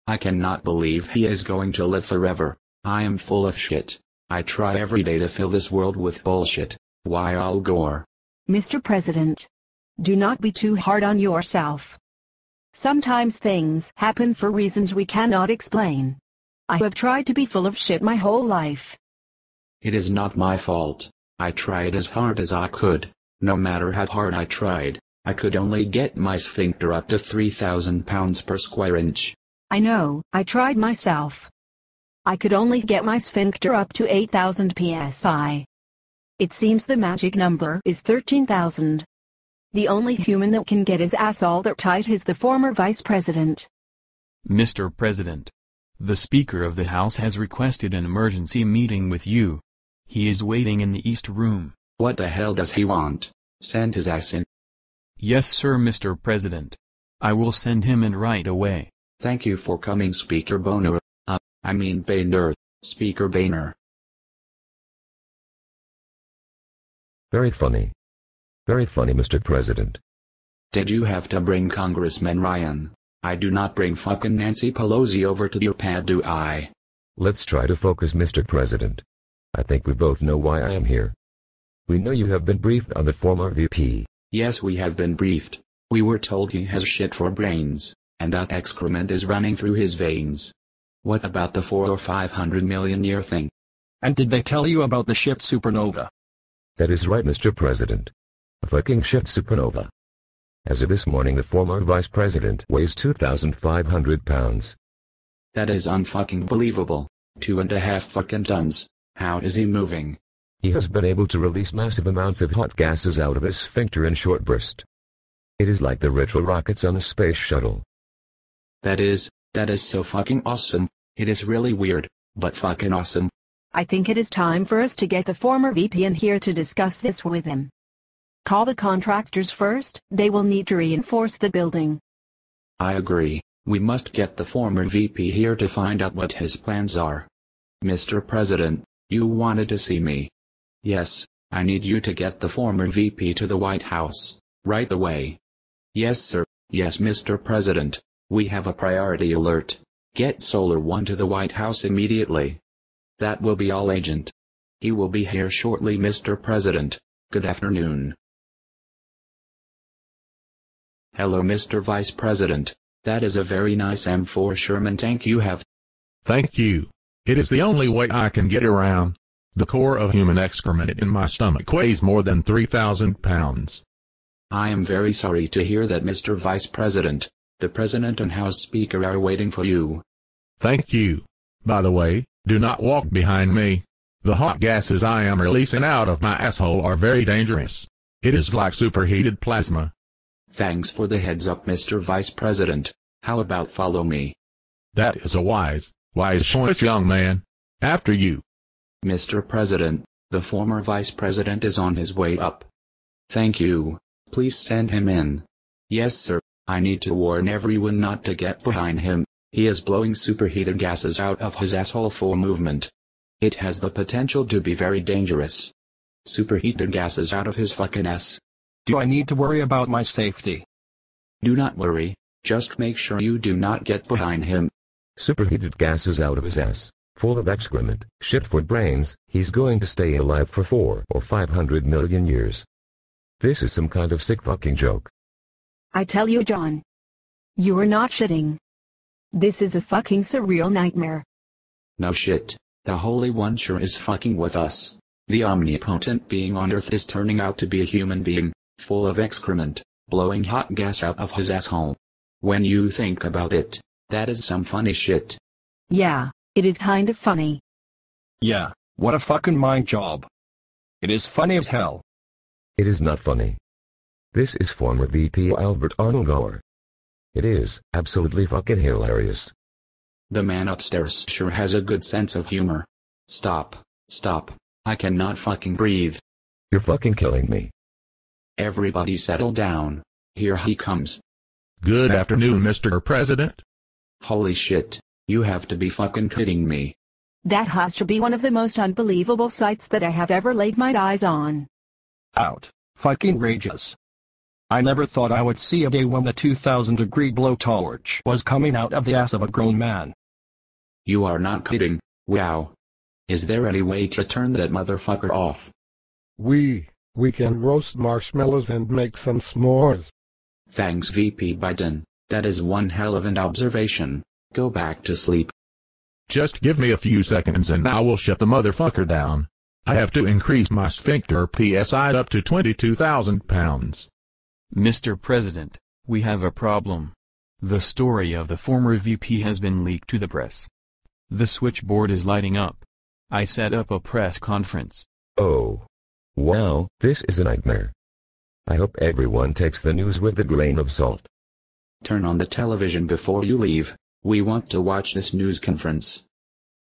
I cannot believe he is going to live forever. I am full of shit. I try every day to fill this world with bullshit. Why Al Gore? Mr. President, do not be too hard on yourself. Sometimes things happen for reasons we cannot explain. I have tried to be full of shit my whole life. It is not my fault. I tried as hard as I could. No matter how hard I tried, I could only get my sphincter up to 3,000 pounds per square inch. I know, I tried myself. I could only get my sphincter up to 8,000 psi. It seems the magic number is 13,000. The only human that can get his ass all that tight is the former vice president. Mr. President, the Speaker of the House has requested an emergency meeting with you. He is waiting in the East Room. What the hell does he want? Send his ass in. Yes, sir, Mr. President. I will send him in right away. Thank you for coming, Speaker Boner. Boehner, Speaker Boehner. Very funny. Very funny, Mr. President. Did you have to bring Congressman Ryan? I do not bring fucking Nancy Pelosi over to your pad, do I? Let's try to focus, Mr. President. I think we both know why I am here. We know you have been briefed on the former VP. Yes, we have been briefed. We were told he has shit for brains, and that excrement is running through his veins. What about the 400 or 500 million year thing? And did they tell you about the ship supernova? That is right, Mr. President. A fucking shit supernova. As of this morning, the former vice president weighs 2,500 pounds. That is unfucking believable. 2.5 fucking tons. How is he moving? He has been able to release massive amounts of hot gases out of his sphincter in short burst. It is like the retro rockets on the space shuttle. That is so fucking awesome. It is really weird, but fucking awesome. I think it is time for us to get the former VP in here to discuss this with him. Call the contractors first, they will need to reinforce the building. I agree, we must get the former VP here to find out what his plans are. Mr. President, you wanted to see me. Yes, I need you to get the former VP to the White House, right away. Yes sir, yes Mr. President, we have a priority alert. Get Solar One to the White House immediately. That will be all, Agent. He will be here shortly, Mr. President. Good afternoon. Hello Mr. Vice President, that is a very nice M4 Sherman tank you have. Thank you. It is the only way I can get around. The core of human excrement in my stomach weighs more than 3,000 pounds. I am very sorry to hear that, Mr. Vice President. The President and House Speaker are waiting for you. Thank you. By the way, do not walk behind me. The hot gases I am releasing out of my asshole are very dangerous. It is like superheated plasma. Thanks for the heads up, Mr. Vice President. How about follow me? That is a wise choice, young man. After you. Mr. President, the former Vice President is on his way up. Thank you. Please send him in. Yes sir. I need to warn everyone not to get behind him. He is blowing superheated gases out of his asshole for movement. It has the potential to be very dangerous. Superheated gases out of his fucking ass. Do I need to worry about my safety? Do not worry, just make sure you do not get behind him. Superheated gases out of his ass, full of excrement, shit for brains, he's going to stay alive for 400 or 500 million years. This is some kind of sick fucking joke. I tell you, John. You are not shitting. This is a fucking surreal nightmare. No shit, the Holy One sure is fucking with us. The omnipotent being on Earth is turning out to be a human being, full of excrement, blowing hot gas out of his asshole. When you think about it, that is some funny shit. Yeah, it is kind of funny. Yeah, what a fucking mind job. It is funny as hell. It is not funny. This is former VP Albert Arnold Gore. It is absolutely fucking hilarious. The man upstairs sure has a good sense of humor. Stop. I cannot fucking breathe. You're fucking killing me. Everybody settle down. Here he comes. Good afternoon, Mr. President. Holy shit, you have to be fucking kidding me. That has to be one of the most unbelievable sights that I have ever laid my eyes on. Out. Fucking rages. I never thought I would see a day when the 2000-degree blowtorch was coming out of the ass of a grown man. You are not kidding, wow. Is there any way to turn that motherfucker off? We can roast marshmallows and make some s'mores. Thanks VP Biden, that is one hell of an observation. Go back to sleep. Just give me a few seconds and I will shut the motherfucker down. I have to increase my sphincter PSI up to 22,000 pounds. Mr. President, we have a problem. The story of the former VP has been leaked to the press. The switchboard is lighting up. I set up a press conference. Oh. Wow, this is a nightmare. I hope everyone takes the news with a grain of salt. Turn on the television before you leave. We want to watch this news conference.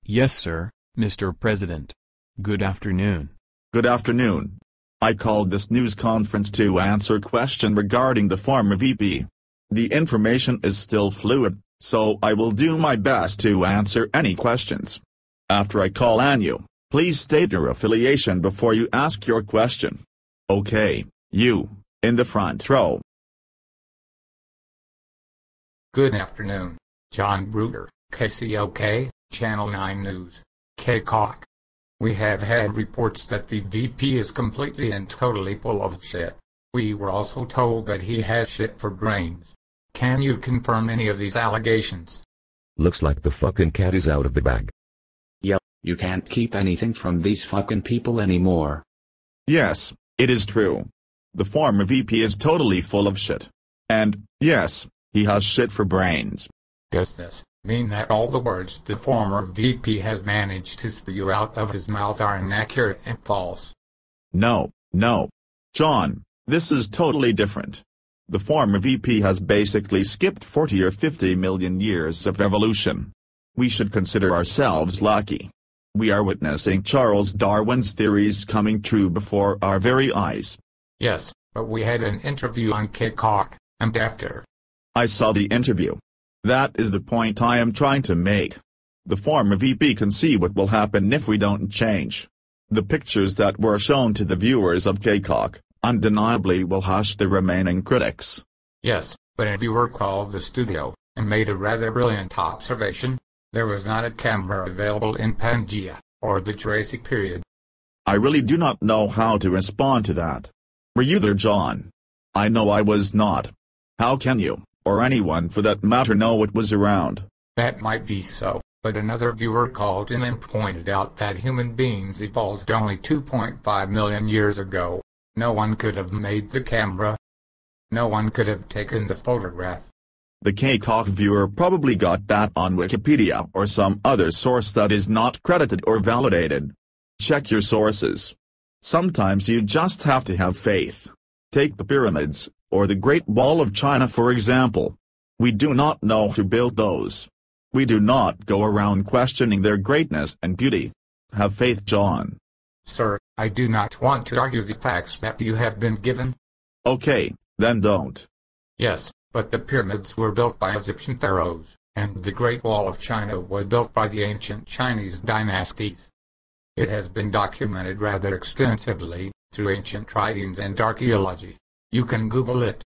Yes, sir, Mr. President. Good afternoon. Good afternoon. I called this news conference to answer question regarding the former VP. The information is still fluid, so I will do my best to answer any questions. After I call on you, please state your affiliation before you ask your question. Okay, you, in the front row. Good afternoon. John Bruder, KCOK, Channel 9 News, KCOK. We have had reports that the VP is completely and totally full of shit. We were also told that he has shit for brains. Can you confirm any of these allegations? Looks like the fucking cat is out of the bag. Yep, you can't keep anything from these fucking people anymore. Yes, it is true. The former VP is totally full of shit. And, yes, he has shit for brains. Does this mean that all the words the former VP has managed to spew out of his mouth are inaccurate and false? No. John, this is totally different. The former VP has basically skipped 40 or 50 million years of evolution. We should consider ourselves lucky. We are witnessing Charles Darwin's theories coming true before our very eyes. Yes, but we had an interview on KCOK, and after I saw the interview. That is the point I am trying to make. The former VP can see what will happen if we don't change. The pictures that were shown to the viewers of KCOK undeniably will hush the remaining critics. Yes, but a viewer called the studio and made a rather brilliant observation. There was not a camera available in Pangea, or the Jurassic period. I really do not know how to respond to that. Were you there, John? I know I was not. How can you, or anyone for that matter, know what was around? That might be so, but another viewer called in and pointed out that human beings evolved only 2.5 million years ago. No one could have made the camera. No one could have taken the photograph. The KCOK viewer probably got that on Wikipedia or some other source that is not credited or validated. Check your sources. Sometimes you just have to have faith. Take the pyramids, or the Great Wall of China for example. We do not know who built those. We do not go around questioning their greatness and beauty. Have faith, John. Sir, I do not want to argue the facts that you have been given. Okay, then don't. Yes, but the pyramids were built by Egyptian pharaohs, and the Great Wall of China was built by the ancient Chinese dynasties. It has been documented rather extensively, through ancient writings and archaeology. You can Google it.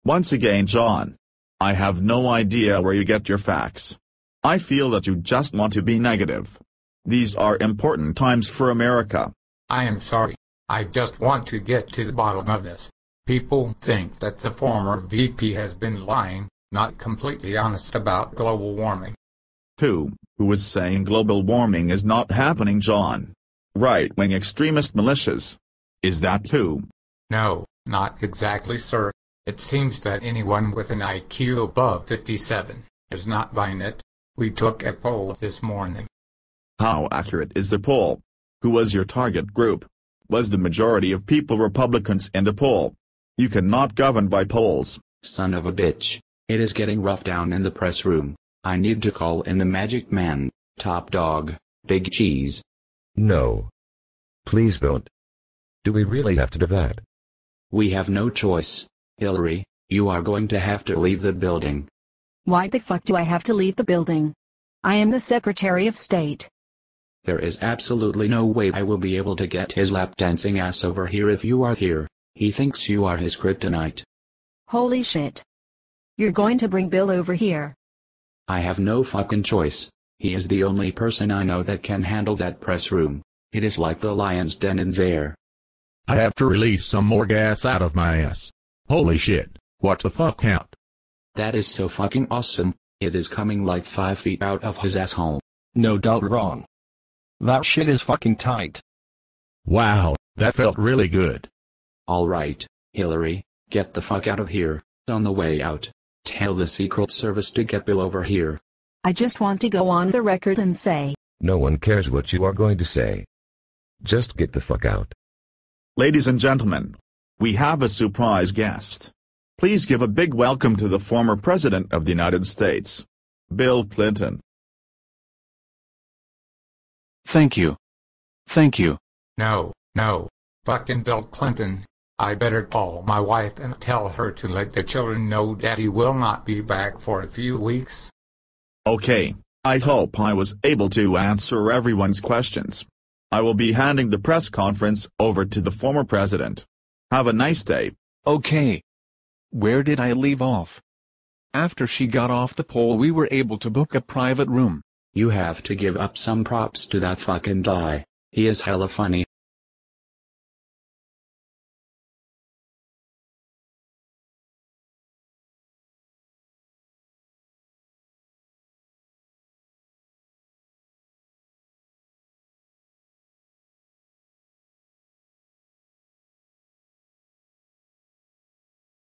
Once again, John. I have no idea where you get your facts. I feel that you just want to be negative. These are important times for America. I am sorry. I just want to get to the bottom of this. People think that the former VP has been lying, not completely honest about global warming. Who is saying global warming is not happening, John? Right-wing extremist militias. Is that who? No, not exactly, sir. It seems that anyone with an IQ above 57 is not buying it. We took a poll this morning. How accurate is the poll? Who was your target group? Was the majority of people Republicans in the poll? You cannot govern by polls. Son of a bitch. It is getting rough down in the press room. I need to call in the magic man, Top Dog, Big Cheese. No. Please don't. Do we really have to do that? We have no choice. Hillary, you are going to have to leave the building. Why the fuck do I have to leave the building? I am the Secretary of State. There is absolutely no way I will be able to get his lap dancing ass over here if you are here. He thinks you are his kryptonite. Holy shit. You're going to bring Bill over here. I have no fucking choice. He is the only person I know that can handle that press room. It is like the lion's den in there. I have to release some more gas out of my ass. Holy shit, what the fuck count? That is so fucking awesome. It is coming like 5 feet out of his asshole. No doubt wrong. That shit is fucking tight. Wow, that felt really good. Alright, Hillary, get the fuck out of here. On the way out, tell the Secret Service to get Bill over here. I just want to go on the record and say, No one cares what you are going to say. Just get the fuck out. Ladies and gentlemen, we have a surprise guest. Please give a big welcome to the former President of the United States, Bill Clinton. Thank you. Thank you. No, fucking Bill Clinton. I better call my wife and tell her to let the children know Daddy will not be back for a few weeks. Okay, I hope I was able to answer everyone's questions. I will be handing the press conference over to the former president. Have a nice day. Okay. Where did I leave off? After she got off the pole we were able to book a private room. You have to give up some props to that fucking guy. He is hella funny.